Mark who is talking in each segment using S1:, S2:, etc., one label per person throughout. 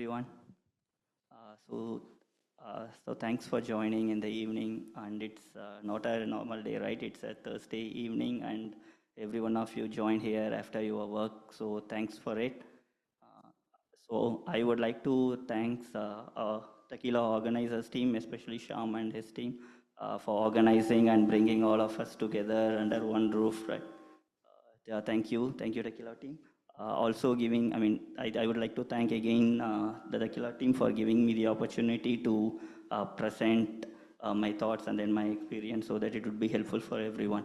S1: everyone. So thanks for joining in the evening, and it's not a normal day, right? It's a Thursday evening, and every one of you joined here after your work. So thanks for it. Uh, so I would like to thanks Tequila organizers team, especially Sham and his team, for organizing and bringing all of us together under one roof, right? Yeah, thank you, Tequila team. Also giving, I would like to thank again the Tequila team for giving me the opportunity to present my thoughts and then my experience so that it would be helpful for everyone.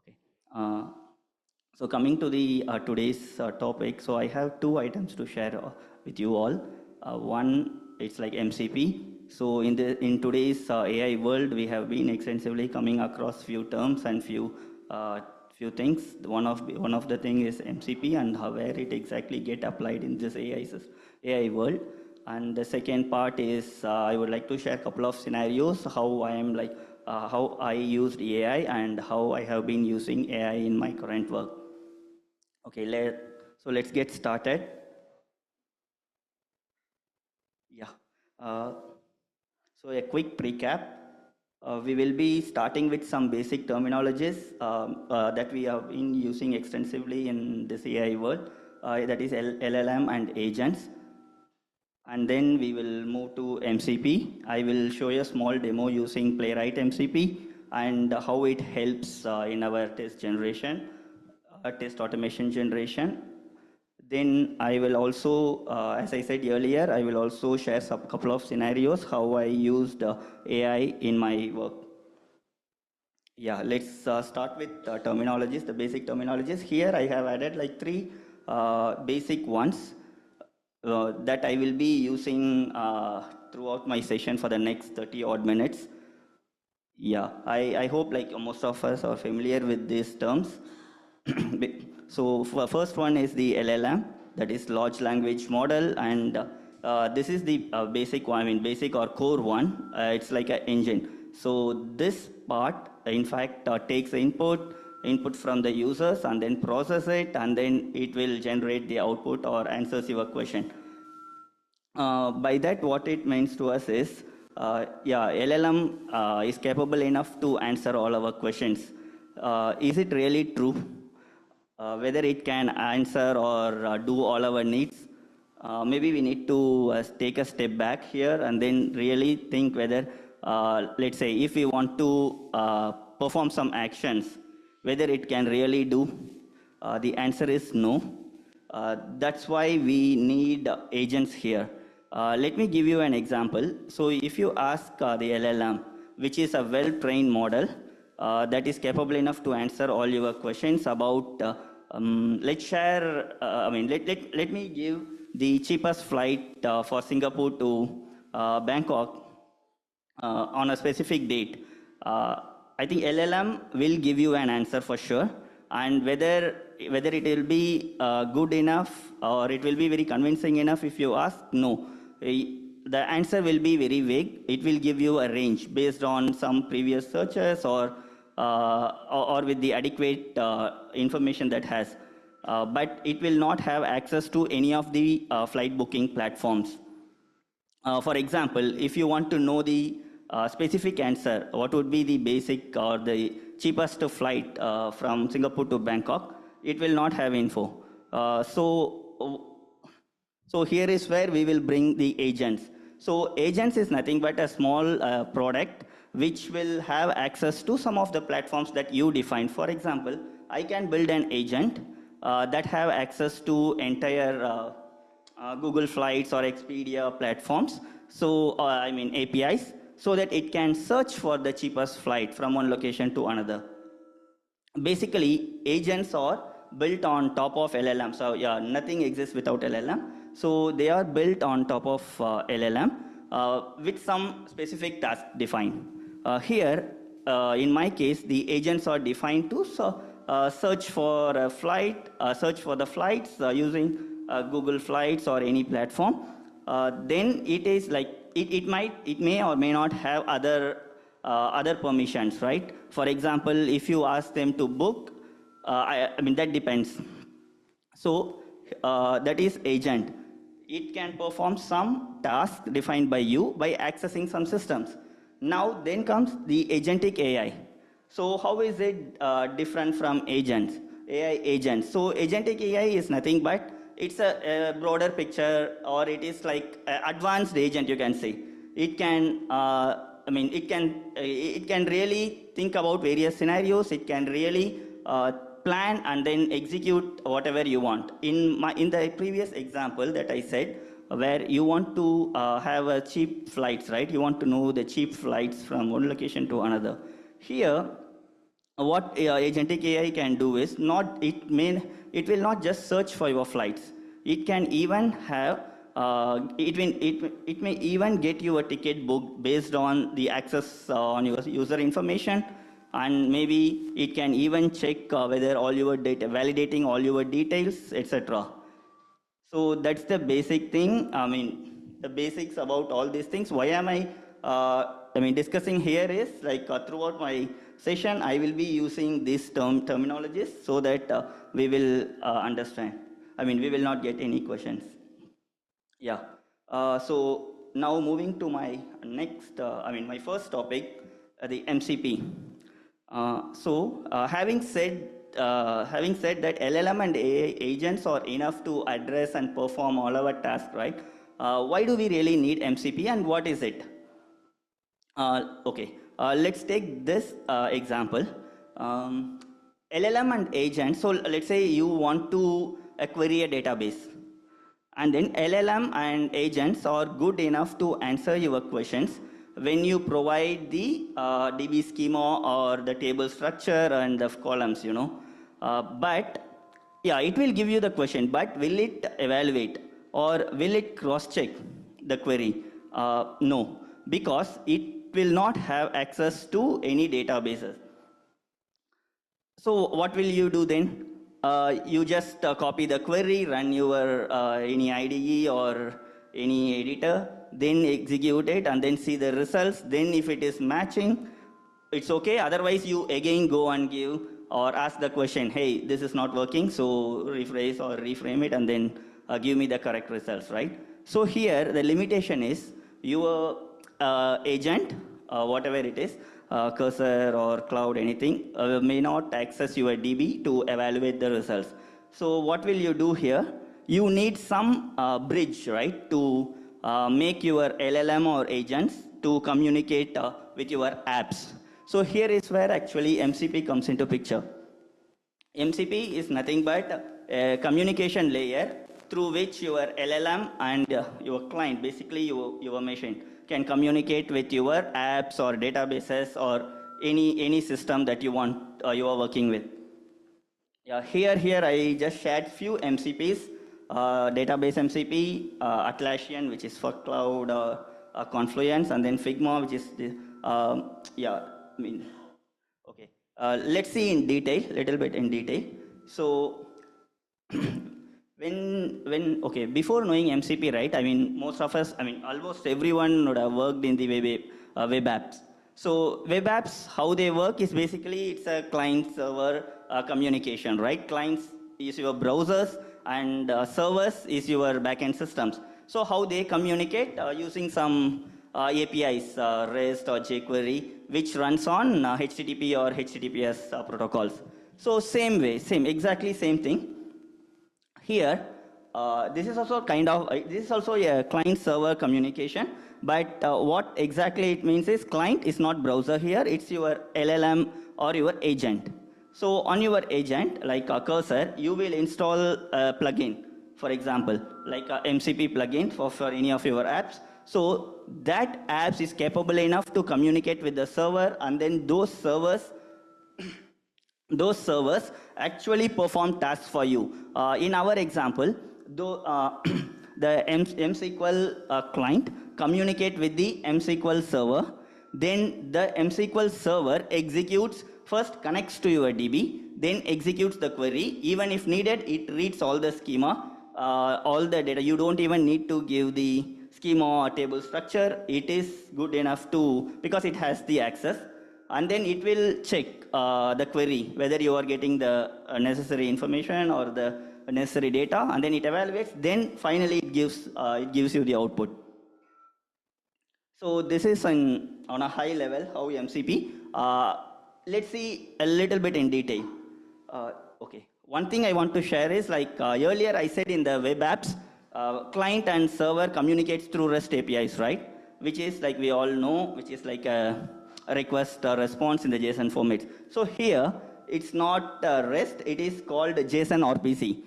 S1: Okay. Uh, so coming to the today's topic, so I have two items to share with you all. One, it's like MCP. So in today's AI world, we have been extensively coming across few terms and uh, few things. One of the thing is MCP and how where it exactly get applied in this AI world. And the second part is I would like to share a couple of scenarios how I used AI and how I have been using AI in my current work. Okay, let's get started. Yeah. Uh, so a quick recap. We will be starting with some basic terminologies that we have been using extensively in this AI world, that is LLM and agents. And then we will move to MCP. I will show you a small demo using Playwright MCP and how it helps in our test automation generation. Then I will also, as I said earlier, I will also share some couple of scenarios how I used AI in my work. Yeah, let's start with terminologies, the basic terminologies. Here I have added like three basic ones that I will be using throughout my session for the next 30 odd minutes. Yeah, I hope like most of us are familiar with these terms. So first one is the LLM, that is large language model, and this is the basic one, basic or core one. It's like an engine. So this part, in fact, takes the input from the users and then process it, and then it will generate the output or answers your question. By that, what it means to us is, yeah, LLM is capable enough to answer all our questions. Is it really true? Whether it can answer or do all our needs? Maybe we need to take a step back here and then really think whether, let's say, if we want to perform some actions, whether it can really do. The answer is no. That's why we need agents here. Let me give you an example. So if you ask the LLM, which is a well-trained model that is capable enough to answer all your questions about, let's share, let me give the cheapest flight for Singapore to Bangkok on a specific date. I think LLM will give you an answer for sure, and whether it will be good enough or it will be very convincing enough if you ask, no. The answer will be very vague. It will give you a range based on some previous searches or with the adequate information that has. But it will not have access to any of the flight booking platforms. For example, if you want to know the specific answer, what would be the basic or the cheapest flight from Singapore to Bangkok, it will not have info. So here is where we will bring the agents. So agents is nothing but a small product which will have access to some of the platforms that you define. For example, I can build an agent that have access to entire Google Flights or Expedia platforms. So APIs, so that it can search for the cheapest flight from one location to another. Basically, agents are built on top of LLM. So yeah, nothing exists without LLM. So they are built on top of LLM with some specific task defined. Here, in my case, the agents are defined to search for a flight, search for the flights using Google Flights or any platform. Then it is like it may or may not have other permissions, right? For example, if you ask them to book, that depends. So that is agent. it can perform some task defined by you by accessing some systems. Now, then comes the agentic AI. So how is it different from agents, AI agents? So agentic AI is nothing but it's a broader picture, or it is like advanced agent, you can say. It can, it can really think about various scenarios. It can really plan and then execute whatever you want. In the previous example that I said, where you want to have a cheap flights, right? You want to know the cheap flights from one location to another. Here, what agentic AI can do is it will not just search for your flights. It can even have it may even get you a ticket book based on the access on your user information, and maybe it can even check whether all your data, validating all your details, etc. So that's the basic thing. The basics about all these things. Why am I discussing here is like throughout my session, I will be using these terminologies so that we will understand. We will not get any questions. Yeah. So now moving to my next, my first topic, the MCP. Having said that LLM and AI agents are enough to address and perform all our tasks, right? Why do we really need MCP, and what is it? Let's take this example. LLM and agents, so let's say you want to query a database, and then LLM and agents are good enough to answer your questions when you provide the DB schema or the table structure and the columns, but yeah, it will give you the question, but will it evaluate or will it cross-check the query? No, because it will not have access to any databases. So what will you do then? You just copy the query, run your any IDE or any editor, then execute it and then see the results. Then if it is matching, it's okay. Otherwise, you again go and give or ask the question, hey, this is not working, so rephrase or reframe it and then give me the correct results, right? So here, the limitation is your agent, whatever it is, cursor or cloud, anything, may not access your DB to evaluate the results. So what will you do here? You need some bridge, right, to make your LLM or agents to communicate with your apps. So here is where actually MCP comes into picture. MCP is nothing but a communication layer through which your LLM and your client, basically your machine, can communicate with your apps or databases or any system that you are working with. Yeah, here I just shared few MCPs, database MCP, Atlassian, which is for cloud, Confluence, and then Figma, which is the, okay. Let's see in detail, little bit in detail. So before knowing MCP, right, most of us, almost everyone would have worked in the web apps. So web apps, how they work is basically it's a client-server communication, right? Clients is your browsers and servers is your backend systems. So how they communicate using some APIs, REST or jQuery, which runs on HTTP or HTTPS protocols. So exactly same thing. Here, this is also a client-server communication, but what exactly it means is client is not browser here, it's your LLM or your agent. So on your agent, like a cursor, you will install a plugin, for example, like a MCP plugin for any of your apps. So that apps is capable enough to communicate with the server, and then those servers actually perform tasks for you. In our example, the MSQL client communicate with the MSQL server, then the MSQL server first connects to your DB, then executes the query. Even if needed, it reads all the schema, all the data. You don't even need to give the schema or table structure. It is good enough because it has the access. And then it will check the query, whether you are getting the necessary information or the necessary data, and then it evaluates, then finally it gives you the output. So this is on a high level how MCP. Let's see a little bit in detail. Okay. One thing I want to share is like earlier I said in the web apps, client and server communicates through REST APIs, right? Which is like we all know, which is like a request or response in the JSON format. So here it's not REST, it is called JSON RPC,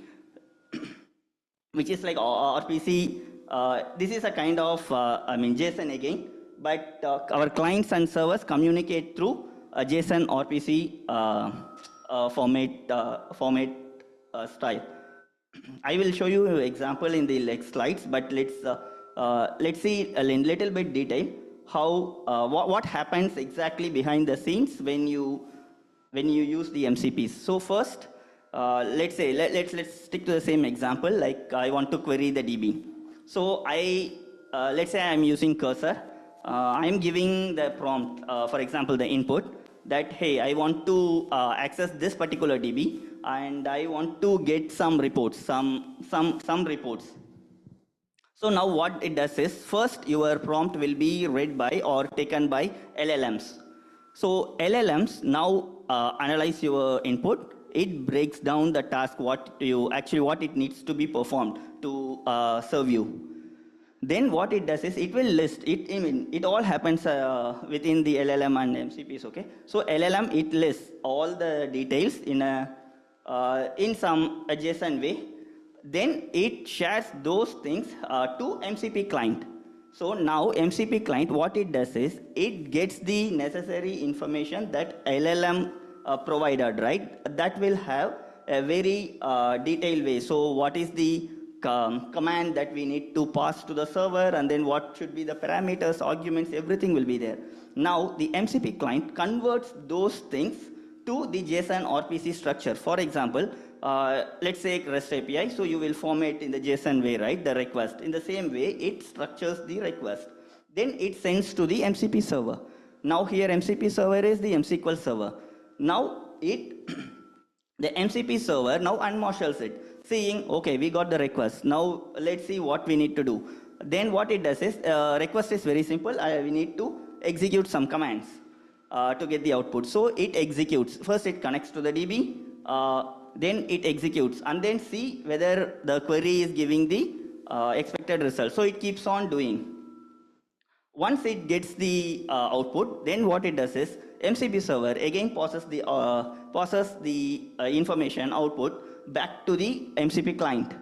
S1: which is like RPC. This is a kind of, JSON again, but our clients and servers communicate through a JSON RPC format style. I will show you an example in the next slides, but let's see in little bit detail how what happens exactly behind the scenes when you use the MCPs. So first, let's stick to the same example. Like I want to query the DB. So let's say I'm using cursor. I'm giving the prompt, for example, the input that hey, I want to access this particular DB and I want to get some reports, some reports. So now what it does is first your prompt will be read by or taken by LLMs. So LLMs now analyze your input. It breaks down the task what it needs to be performed to serve you. Then what it does is it will list it. I mean, it all happens within the LLM and MCPs. Okay, so LLM it lists all the details in some adjacent way. Then it shares those things to MCP client. So now MCP client, what it does is it gets the necessary information that LLM provided, right? That will have a very detailed way. So what is the command that we need to pass to the server, and then what should be the parameters, arguments, everything will be there. Now the MCP client converts those things to the JSON RPC structure. For example, let's say REST API, so you will format in the JSON way, right, the request. In the same way, it structures the request. Then it sends to the MCP server. Now here MCP server is the MSQL server. Now the MCP server now unmarshals it, seeing, okay, we got the request. Now let's see what we need to do. Then what it does is, request is very simple. We need to execute some commands to get the output. So it executes. First it connects to the DB, then it executes, and then see whether the query is giving the expected result. So it keeps on doing. Once it gets the output, then what it does is MCP server again passes the information output back to the MCP client.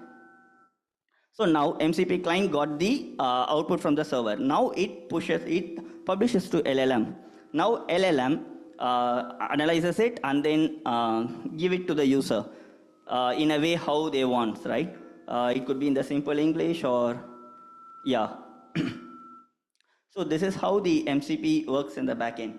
S1: So now MCP client got the output from the server. Now it publishes to LLM. Now LLM analyzes it and then give it to the user in a way how they want, right? It could be in the simple English or, yeah. So this is how the MCP works in the backend.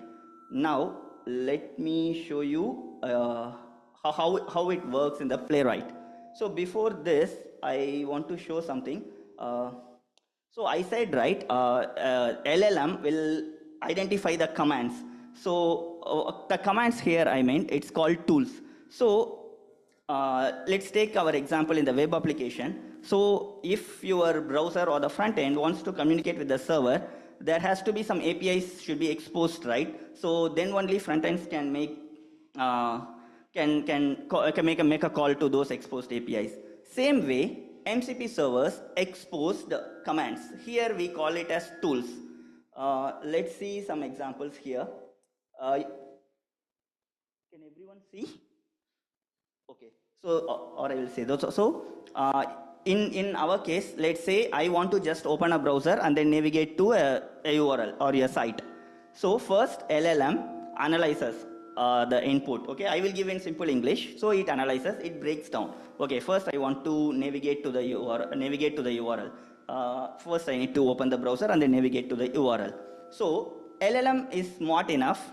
S1: Now let me show you how it works in the Playwright. So before this, I want to show something. So I said, right, LLM will identify the commands. So the commands here, I meant, it's called tools. So let's take our example in the web application. So if your browser or the front end wants to communicate with the server, there has to be some APIs should be exposed, right? So then only front ends can make make a call to those exposed APIs. Same way, MCP servers expose the commands. Here we call it as tools. Let's see some examples here. Can everyone see? Okay. So, or I will say those. So, in our case, let's say I want to just open a browser and then navigate to a URL or a site. So first LLM analyzes the input. Okay, I will give in simple English. So it analyzes, it breaks down. Okay, first I want to navigate to the URL. First I need to open the browser and then navigate to the URL. So LLM is smart enough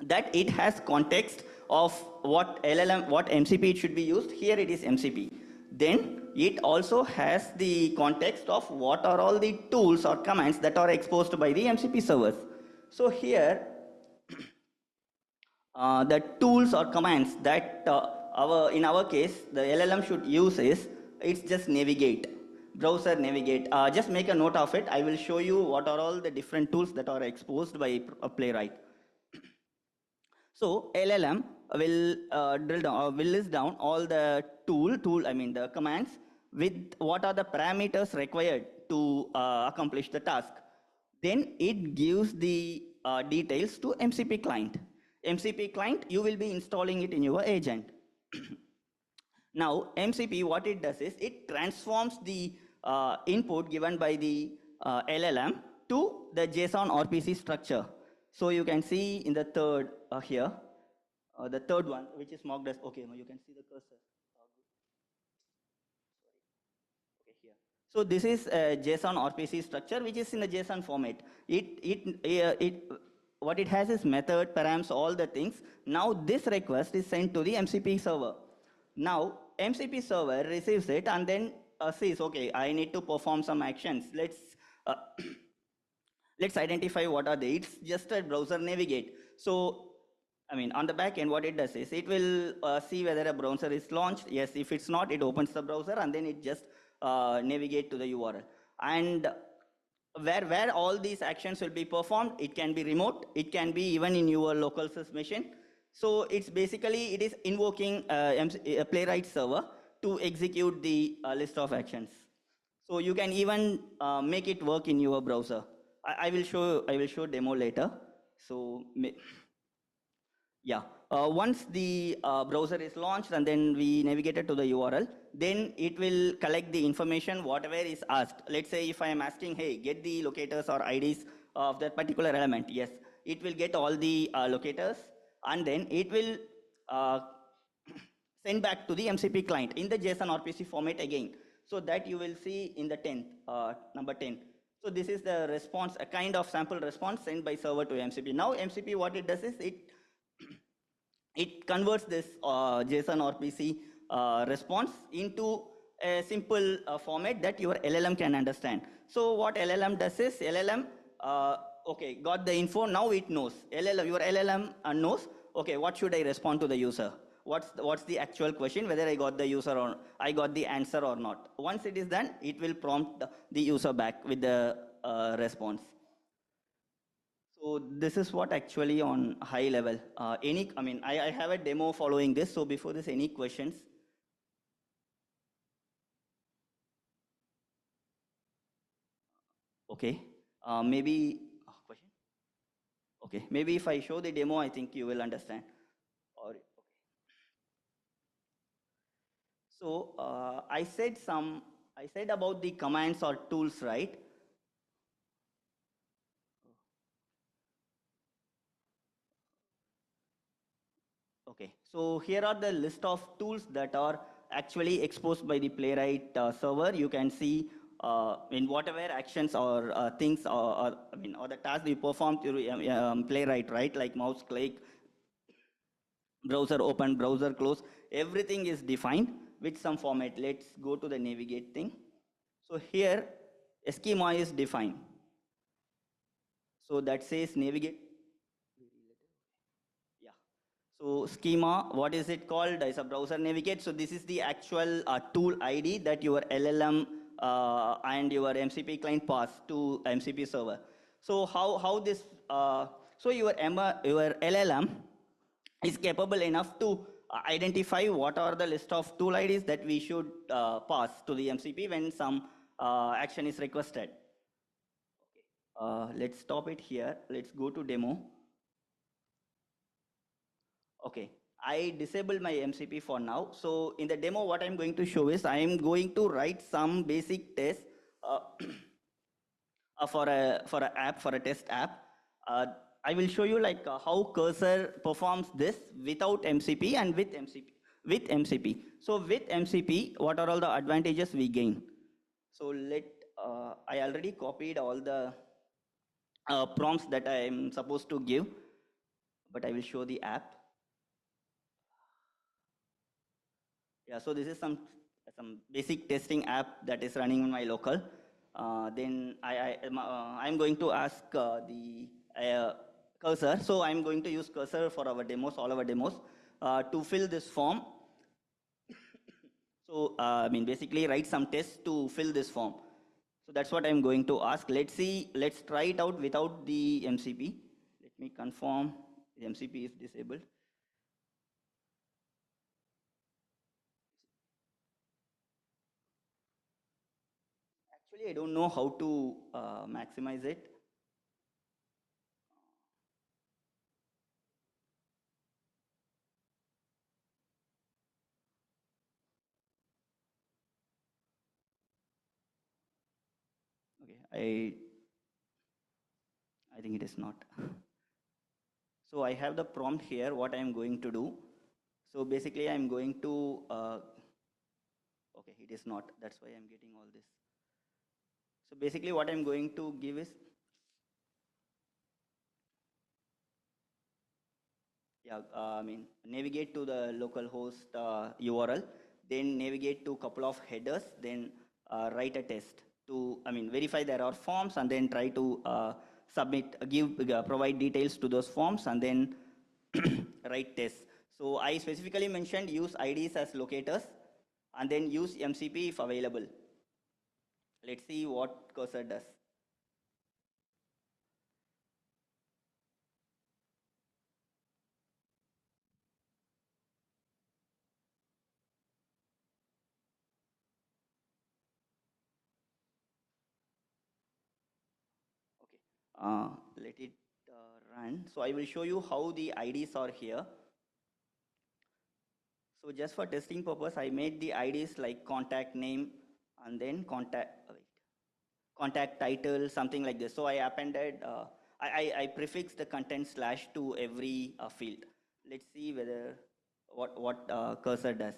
S1: that it has context of what MCP it should be used. Here it is MCP. Then it also has the context of what are all the tools or commands that are exposed by the MCP servers. So here, the tools or commands that in our case, the LLM should use is, it's just navigate, browser navigate. Just make a note of it. I will show you what are all the different tools that are exposed by a Playwright. So LLM will drill down, will list down all the the commands with what are the parameters required to accomplish the task. Then it gives the details to MCP client. MCP client, you will be installing it in your agent. Now, MCP, what it does is it transforms the input given by the LLM to the JSON RPC structure. So you can see in the third here, the third one, which is marked as, okay, now you can see the cursor. Okay, here. So this is a JSON RPC structure, which is in the JSON format. What it has is method, params, all the things. Now this request is sent to the MCP server. Now MCP server receives it and then says, okay, I need to perform some actions. Uh, let's identify what are they. It's just a browser navigate. So on the back end, what it does is it will see whether a browser is launched. Yes, if it's not, it opens the browser and then it just navigate to the URL. And where all these actions will be performed, it can be remote, it can be even in your local machine. So it's basically, it is invoking a Playwright server to execute the list of actions. So you can even make it work in your browser. I will show demo later. So yeah, once the browser is launched and then we navigated to the URL, then it will collect the information, whatever is asked. Let's say if I am asking, hey, get the locators or IDs of that particular element. Yes, it will get all the locators and then it will send back to the MCP client in the JSON RPC format again. So that you will see in the 10th, number 10. So this is the response, a kind of sample response sent by server to MCP. Now MCP, what it does is it converts this JSON RPC response into a simple format that your LLM can understand. So what LLM does is, LLM, okay, got the info, now it knows. Your LLM knows, okay, what should I respond to the user? What's the actual question, whether I got the user or I got the answer or not. Once it is done, it will prompt the user back with the response. So this is what actually on high level. I have a demo following this. So before this, any questions? Okay. Maybe question. Okay. Maybe if I show the demo, I think you will understand. Or okay. So I said about the commands or tools, right? Okay, so here are the list of tools that are actually exposed by the Playwright server. You can see in whatever actions or things or the tasks we perform through Playwright, right? Like mouse click, browser open, browser close, everything is defined with some format. Let's go to the navigate thing. So here, a schema is defined. So that says navigate. So schema, what is it called? Is a browser navigate. So this is the actual tool ID that your LLM and your MCP client pass to MCP server. So how this? So your LLM is capable enough to identify what are the list of tool IDs that we should pass to the MCP when some action is requested. Okay. Let's stop it here. Let's go to demo. Okay, I disabled my MCP for now. So in the demo, what I'm going to show is I am going to write some basic test uh, for a test app. I will show you like how cursor performs this without MCP and with MCP. So with MCP, what are all the advantages we gain? So I already copied all the prompts that I am supposed to give, but I will show the app. Yeah, so this is some basic testing app that is running on my local. Then I'm going to ask the cursor. So I'm going to use cursor for our demos, all our demos, to fill this form. So, I mean, basically write some tests to fill this form. So that's what I'm going to ask. Let's see, let's try it out without the MCP. Let me confirm the MCP is disabled. Actually, I don't know how to maximize it. Okay, I think it is not. So I have the prompt here, what I'm going to do. So basically I'm going to, okay, it is not. That's why I'm getting all this. So basically what I'm going to give is, yeah, I mean, navigate to the localhost URL, then navigate to a couple of headers, then write a test to, I mean, verify there are forms and then try to submit, provide details to those forms and then write tests. So I specifically mentioned use IDs as locators and then use MCP if available. Let's see what cursor does. Okay, let it run. So I will show you how the IDs are here. So just for testing purpose, I made the IDs like contact name and then contact title, something like this. So I appended, I prefixed the content slash to every field. Let's see whether what cursor does.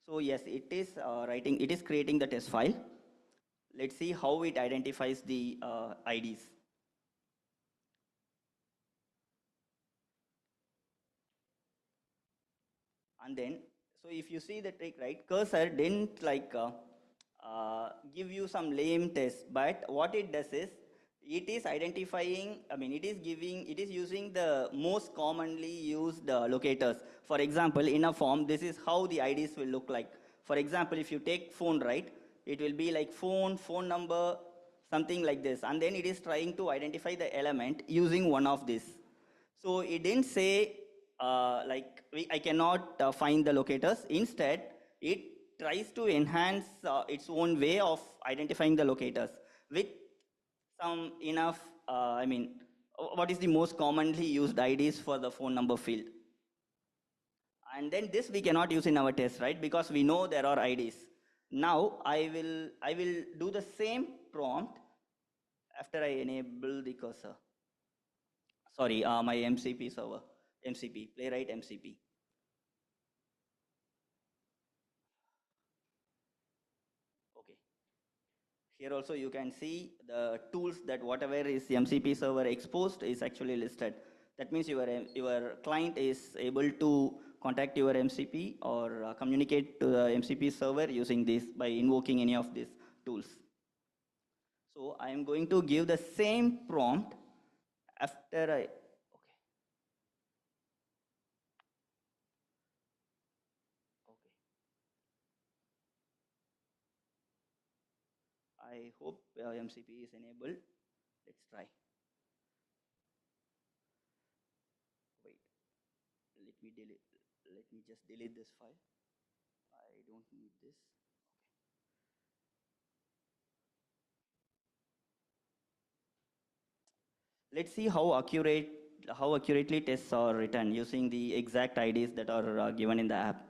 S1: So yes, it is it is creating the test file. Let's see how it identifies the IDs. And then, so if you see the trick, right, cursor didn't give you some lame test, but what it does is, it is identifying, I mean, it is using the most commonly used locators. For example, in a form, this is how the IDs will look like. For example, if you take phone, right, it will be like phone number, something like this. And then it is trying to identify the element using one of these. So it didn't say I cannot find the locators. Instead, it tries to enhance its own way of identifying the locators with some enough, I mean, what is the most commonly used IDs for the phone number field. And then this we cannot use in our test, right? Because we know there are IDs. Now I will do the same prompt after I enable the cursor. Sorry, my MCP server, MCP, Playwright MCP. Okay. Here also you can see the tools that whatever is MCP server exposed is actually listed. That means your client is able to contact your MCP or communicate to the MCP server using this by invoking any of these tools. So I am going to give the same prompt after I, okay, okay. I hope MCP is enabled. Let's try. Wait, let me delete, let me just delete this file. I don't need this. Let's see how accurately tests are written using the exact IDs that are given in the app.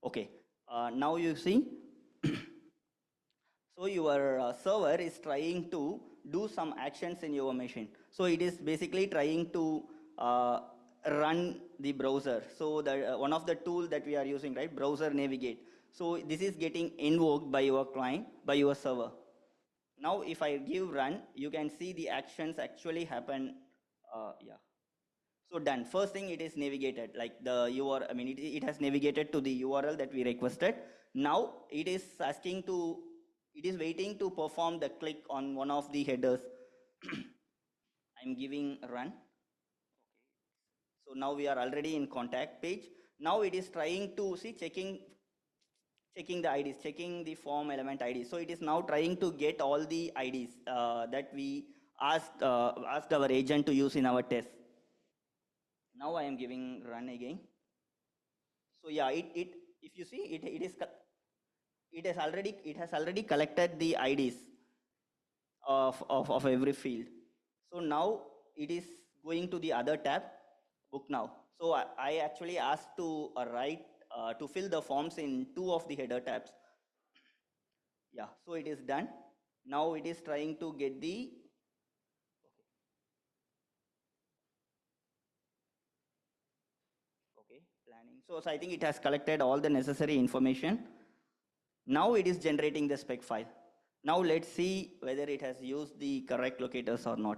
S1: Okay, now you see, so your server is trying to do some actions in your machine. So it is basically trying to run the browser. So the one of the tool that we are using, right, browser navigate. So this is getting invoked by your client, by your server. Now if I give run, you can see the actions actually happen. Yeah. So done. First thing, it is navigated like the URL. I mean, it has navigated to the URL that we requested. Now it is asking to, it is waiting to perform the click on one of the headers. I'm giving run. So now we are already in contact page. Now it is trying to see checking the IDs, checking the form element IDs. So it is now trying to get all the IDs that we asked our agent to use in our test. Now I am giving run again. So yeah, it if you see it has already collected the IDs of every field. So now it is going to the other tab, book now. So I actually asked to write to fill the forms in two of the header tabs. Yeah, so it is done. Now it is trying to get the okay planning. So I think it has collected all the necessary information. Now it is generating the spec file. Now let's see whether it has used the correct locators or not.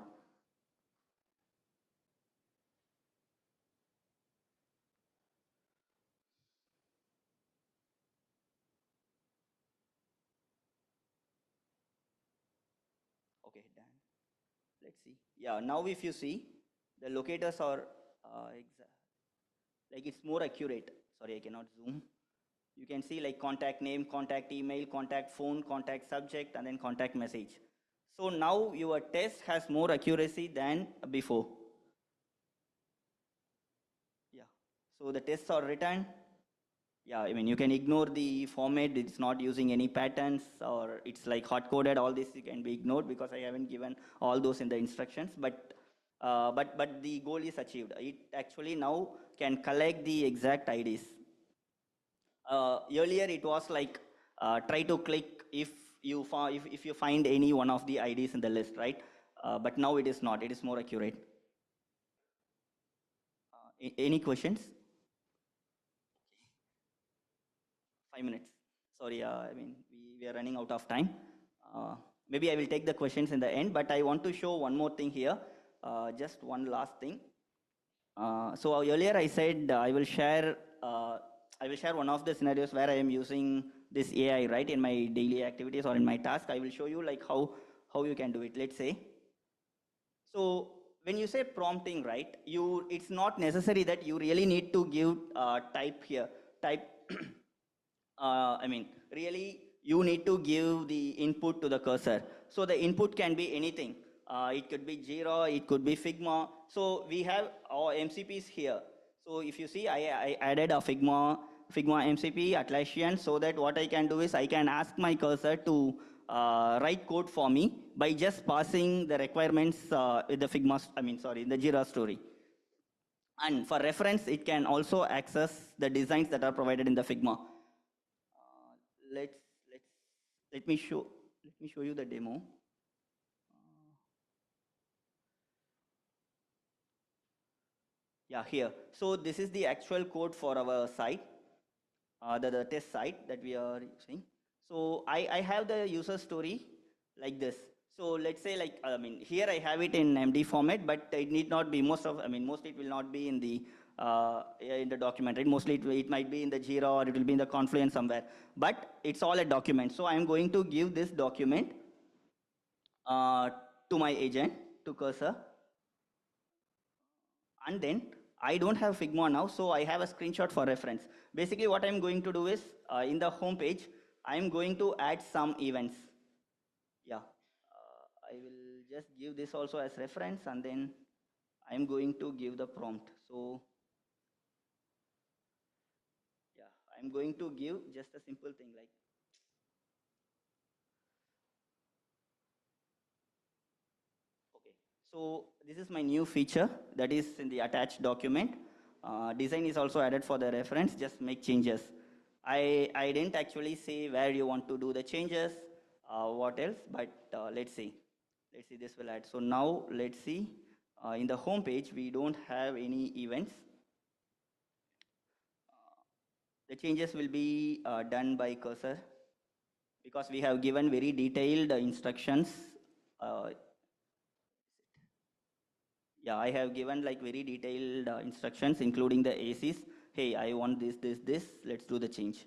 S1: Okay, done. Let's see. Yeah, now if you see, the locators are like it's more accurate. Sorry, I cannot zoom. You can see like contact name, contact email, contact phone, contact subject, and then contact message. So now your test has more accuracy than before. Yeah. So the tests are written. Yeah, I mean, you can ignore the format. It's not using any patterns or it's like hard coded. All this can be ignored because I haven't given all those in the instructions. But the goal is achieved. It actually now can collect the exact IDs. Earlier it was like try to click if you find any one of the IDs in the list, right? But now it is not. It is more accurate. Any questions? 5 minutes. Sorry, I mean, we are running out of time. Maybe I will take the questions in the end, but I want to show one more thing here. Just one last thing. So earlier I said I will share one of the scenarios where I am using this AI, right, in my daily activities or in my task. I will show you like how you can do it. Let's say. So when you say prompting, right, it's not necessary that you really need to give type here. Type I mean, really, you need to give the input to the cursor. So the input can be anything. It could be Jira, it could be Figma. So we have our MCPs here. So if you see, I added a Figma MCP Atlassian so that what I can do is I can ask my cursor to write code for me by just passing the requirements in the in the Jira story. And for reference, it can also access the designs that are provided in the Figma. let's let's let me show you the demo. Yeah, here. So this is the actual code for our site, the test site that we are using. So I have the user story like this. So let's say like here I have it in MD format, but it need not be mostly it will not be in the document, right? Mostly it might be in the Jira or it will be in the Confluence somewhere. But it's all a document. So I am going to give this document uh, to my agent, to cursor, and then I don't have Figma now, so I have a screenshot for reference. Basically, what I'm going to do is in the home page, I'm going to add some events. Yeah, I will just give this also as reference, and then I'm going to give the prompt. So yeah, I'm going to give just a simple thing like okay. So this is my new feature that is in the attached document. Design is also added for the reference. Just make changes. I didn't actually say where you want to do the changes, what else, but let's see. Let's see, this will add. So now let's see. In the home page, we don't have any events. The changes will be done by cursor because we have given very detailed instructions. Uh, Yeah, I have given like very detailed instructions, including the ACs. Hey, I want this. Let's do the change.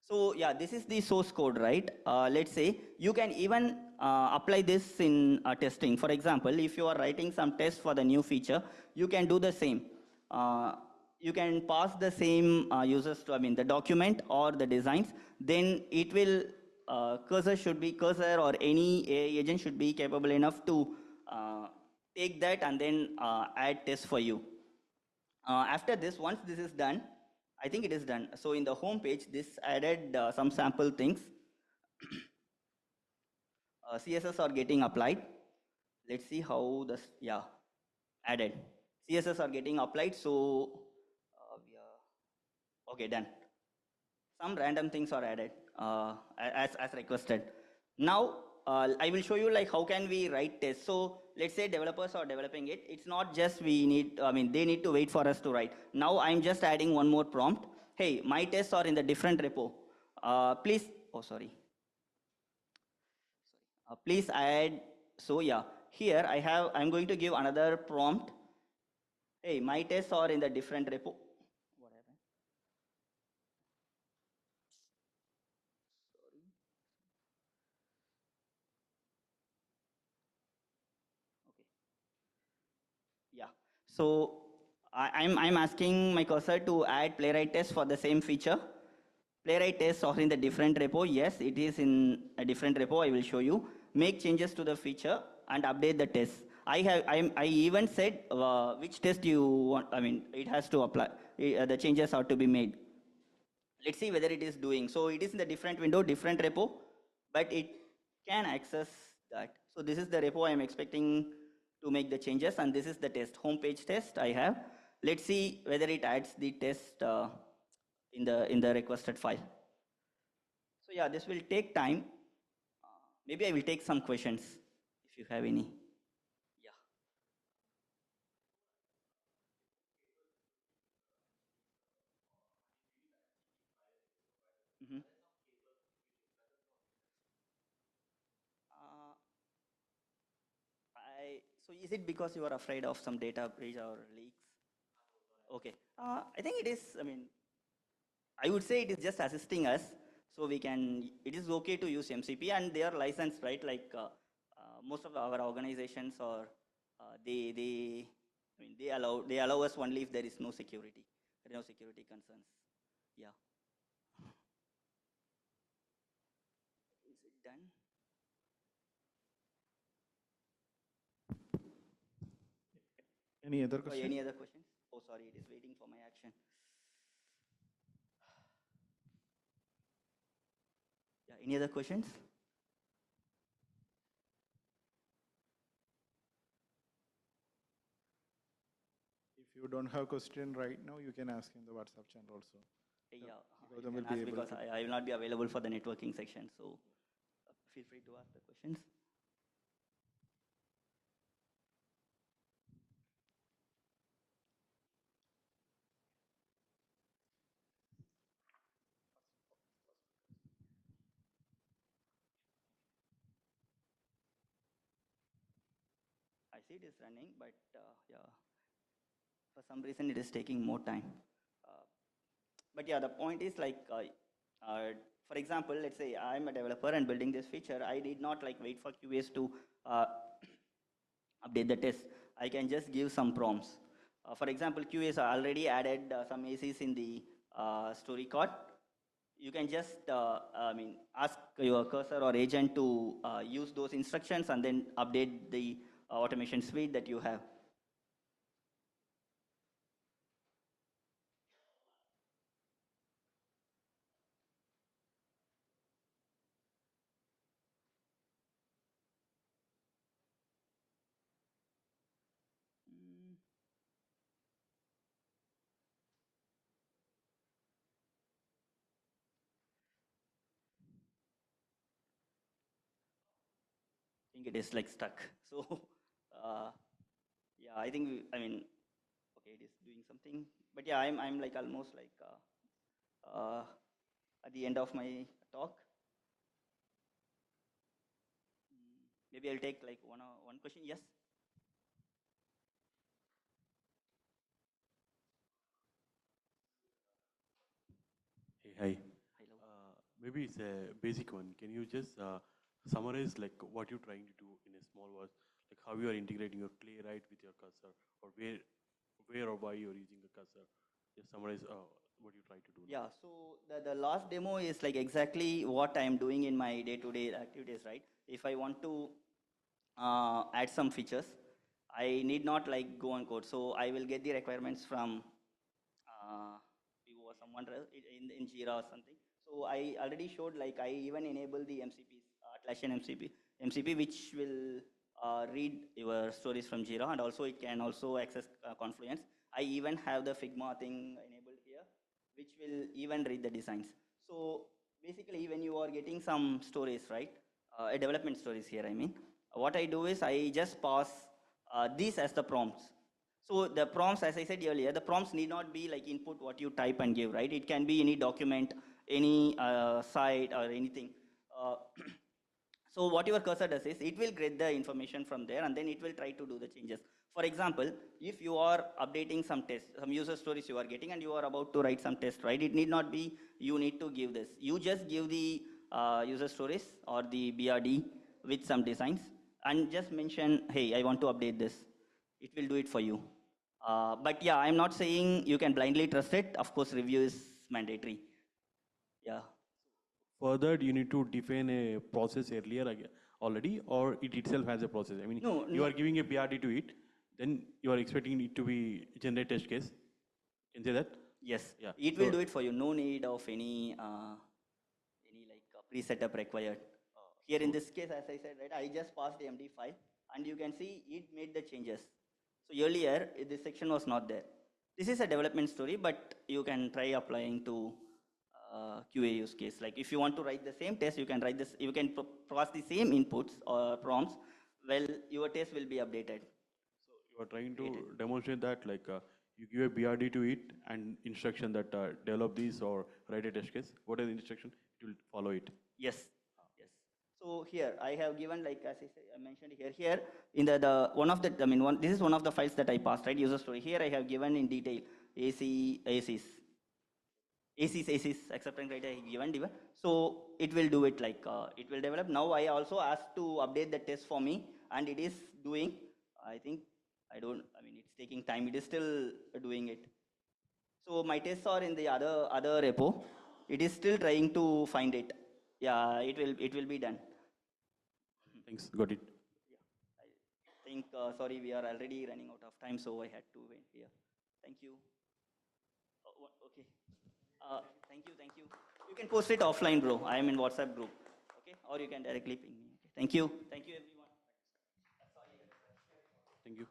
S1: So yeah, this is the source code, right? Let's say you can even apply this in testing. For example, if you are writing some test for the new feature, you can do the same. Uh, you can pass the same users to, I mean, the document or the designs. Then it will cursor or any AI agent should be capable enough to take that and then add tests for you. After this, once this is done, I think it is done. So in the home page, this added some sample things. CSS are getting applied. Let's see how this, yeah, added. CSS are getting applied. So we are, okay, done. Some random things are added as requested. Now I will show you like how can we write tests. So let's say developers are developing it. It's not just we need, I mean, they need to wait for us to write. Now I'm just adding one more prompt. Hey, my tests are in the different repo. Please, oh sorry. Please add, so yeah, here I'm going to give another prompt. Hey, my tests are in the different repo. What happened? Okay. Yeah. So I'm asking my cursor to add playwright test for the same feature. Playwright tests are in the different repo. Yes, it is in a different repo. I will show you. Make changes to the feature and update the test. I even said which test you want. I mean, it has to apply. The changes are to be made. Let's see whether it is doing. So it is in the different window, different repo, but it can access that. So this is the repo I am expecting to make the changes, and this is the test, homepage test I have. Let's see whether it adds the test in the requested file. So yeah, this will take time. Maybe I will take some questions if you have any. Yeah. Mhm. Uh, so is it because you are afraid of some data breach or leaks? Okay. I think it is, I mean, I would say it is just assisting us. So we can, it is okay to use MCP and they are licensed, right? Like most of our organizations or I mean, they allow us only if there is no security, there are no security concerns. Yeah. Is it done?
S2: Any other
S1: Oh,
S2: question?
S1: any other questions? Oh, sorry, it is waiting for my action. Yeah, any other questions?
S2: If you don't have question right now, you can ask in the WhatsApp channel also.
S1: Yeah, you
S2: Gautam will
S1: can
S2: be
S1: ask
S2: able
S1: because
S2: to.
S1: I will not be available for the networking section. So feel free to ask the questions. I see it is running, but yeah, for some reason it is taking more time. Uh, but yeah, the point is like, for example, let's say I'm a developer and building this feature. I did not like wait for QAs to uh, update the test. I can just give some prompts. For example, QAs are already added some ACs in the story code. You can just, I mean, ask your cursor or agent to use those instructions and then update the automation suite that you have. Mm, I think it is like stuck. So, uh, yeah, I think, I mean, okay, it is doing something. But yeah, I'm like almost like at the end of my talk. Maybe I'll take like one question. Yes.
S3: Hey, hi.
S1: Hello.
S3: Maybe it's a basic one. Can you just summarize like what you're trying to do in a small words, like how you are integrating your Playwright with your cursor, or where or why you're using a cursor? Just summarize what you try to do now.
S1: Yeah, so the last demo is like exactly what I'm doing in my day-to-day activities, right? If I want to add some features, I need not like go and code. So I will get the requirements from you or someone else in Jira or something. So I already showed like I even enable the MCPs, Atlassian MCP, which will read your stories from Jira, and also it can also access Confluence. I even have the Figma thing enabled here, which will even read the designs. So basically, when you are getting some stories, right, development stories here, I mean, what I do is I just pass these as the prompts. So the prompts, as I said earlier, the prompts need not be like input what you type and give, right? It can be any document, any site or anything. Uh, so what your cursor does is it will get the information from there and then it will try to do the changes. For example, if you are updating some tests, some user stories you are getting and you are about to write some test, right? It need not be you need to give this. You just give the user stories or the BRD with some designs and just mention, hey, I want to update this. It will do it for you. But yeah, I'm not saying you can blindly trust it. Of course, review is mandatory. Yeah.
S3: Further, do you need to define a process earlier already, or it itself has a process? I mean,
S1: No,
S3: you
S1: no.
S3: are giving a BRD to it, then you are expecting it to be generate test case. Can you say that?
S1: Yes,
S3: Yeah.
S1: it will
S3: So
S1: do it for you. No need of any like pre-setup required. Here in
S3: so
S1: this case, as I said, right, I just passed the MD file, and you can see it made the changes. So earlier, this section was not there. This is a development story, but you can try applying to QA use case. Like if you want to write the same test, you can write this. You can pass the same inputs or prompts. Well, your test will be updated.
S3: so you are trying to
S1: Created.
S3: demonstrate that like you give a BRD to it and instruction that develop this or write a test case. What is the instruction? It will follow it.
S1: Yes, yes. So here I have given like as I mentioned here. Here in the one of the I mean one this is one of the files that I passed, right? User story. Here I have given in detail ACs accepting right I given. So it will do it like it will develop. Now I also asked to update the test for me, and it is doing. I think I don't. I mean it's taking time. It is still doing it. So my tests are in the other repo. It is still trying to find it. Yeah, it will be done.
S3: Thanks. Got it.
S1: Yeah, I think sorry we are already running out of time, so I had to wait here. Thank you. Okay. Thank you. You can post it offline, bro. I am in WhatsApp group. Okay, or you can directly ping me. Okay. Thank you everyone.
S3: Thank you.